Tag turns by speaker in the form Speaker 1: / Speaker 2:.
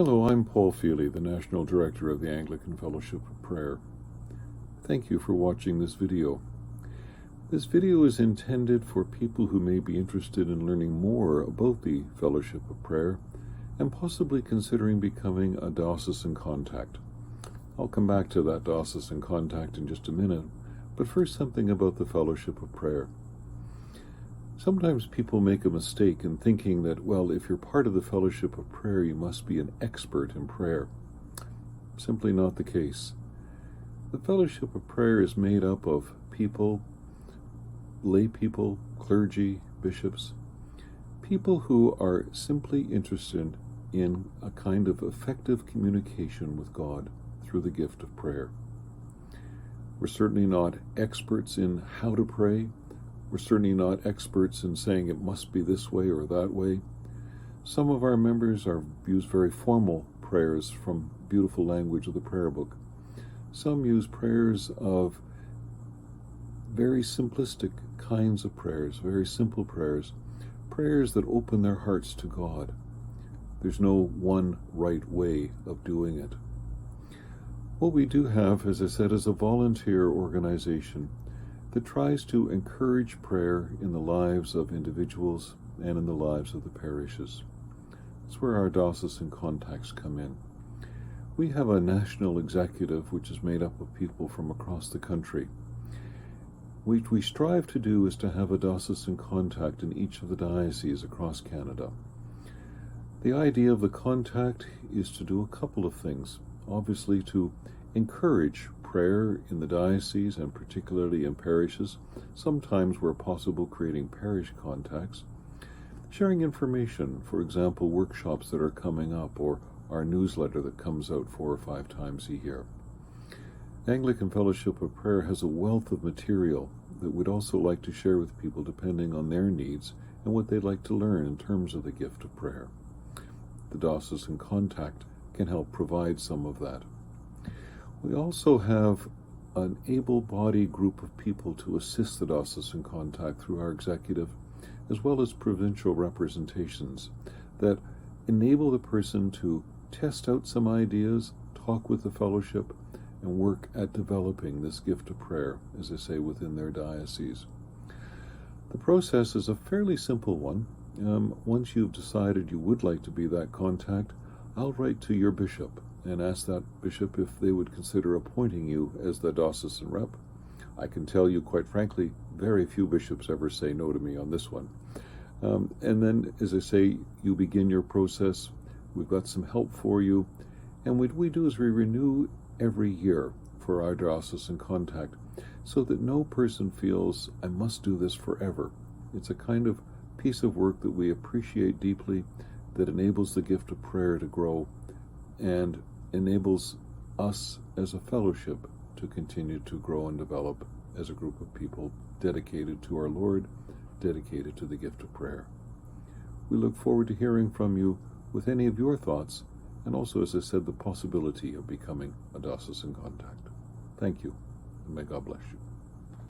Speaker 1: Hello, I'm Paul Feely, the National Director of the Anglican Fellowship of Prayer. Thank you for watching this video. This video is intended for people who may be interested in learning more about the Fellowship of Prayer and possibly considering becoming a diocesan contact. I'll come back to that diocesan contact in just a minute, but first something about the Fellowship of Prayer. Sometimes people make a mistake in thinking that, well, if you're part of the Fellowship of Prayer, you must be an expert in prayer. Simply not the case. The Fellowship of Prayer is made up of people, lay people, clergy, bishops, people who are simply interested in a kind of effective communication with God through the gift of prayer. We're certainly not experts in how to pray. We're certainly not experts in saying it must be this way or that way. Some of our members use very formal prayers from beautiful language of the prayer book. Some use prayers of very simplistic kinds of prayers, very simple prayers, prayers that open their hearts to God. There's no one right way of doing it. What we do have, as I said, is a volunteer organization that tries to encourage prayer in the lives of individuals and in the lives of the parishes. That's where our diocesan contacts come in. We have a national executive which is made up of people from across the country. What we strive to do is to have a diocesan contact in each of the dioceses across Canada. The idea of the contact is to do a couple of things. Obviously, to encourage prayer in the diocese and particularly in parishes, sometimes where possible creating parish contacts, sharing information, for example, workshops that are coming up or our newsletter that comes out 4 or 5 times a year. Anglican Fellowship of Prayer has a wealth of material that we'd also like to share with people depending on their needs and what they'd like to learn in terms of the gift of prayer. The diocesan contact can help provide some of that. We also have an able-bodied group of people to assist the diocesan contact through our executive, as well as provincial representations that enable the person to test out some ideas, talk with the fellowship, and work at developing this gift of prayer, as I say, within their diocese. The process is a fairly simple one. Once you've decided you would like to be that contact, I'll write to your bishop and ask that bishop if they would consider appointing you as the diocesan rep. I can tell you, quite frankly, very few bishops ever say no to me on this one. And then, as I say, you begin your process. We've got some help for you. And what we do is we renew every year for our diocesan contact so that no person feels, I must do this forever. It's a kind of piece of work that we appreciate deeply, that enables the gift of prayer to grow and enables us as a fellowship to continue to grow and develop as a group of people dedicated to our Lord, dedicated to the gift of prayer. We look forward to hearing from you with any of your thoughts, and also, as I said, the possibility of becoming a diocesan contact. Thank you, and may God bless you.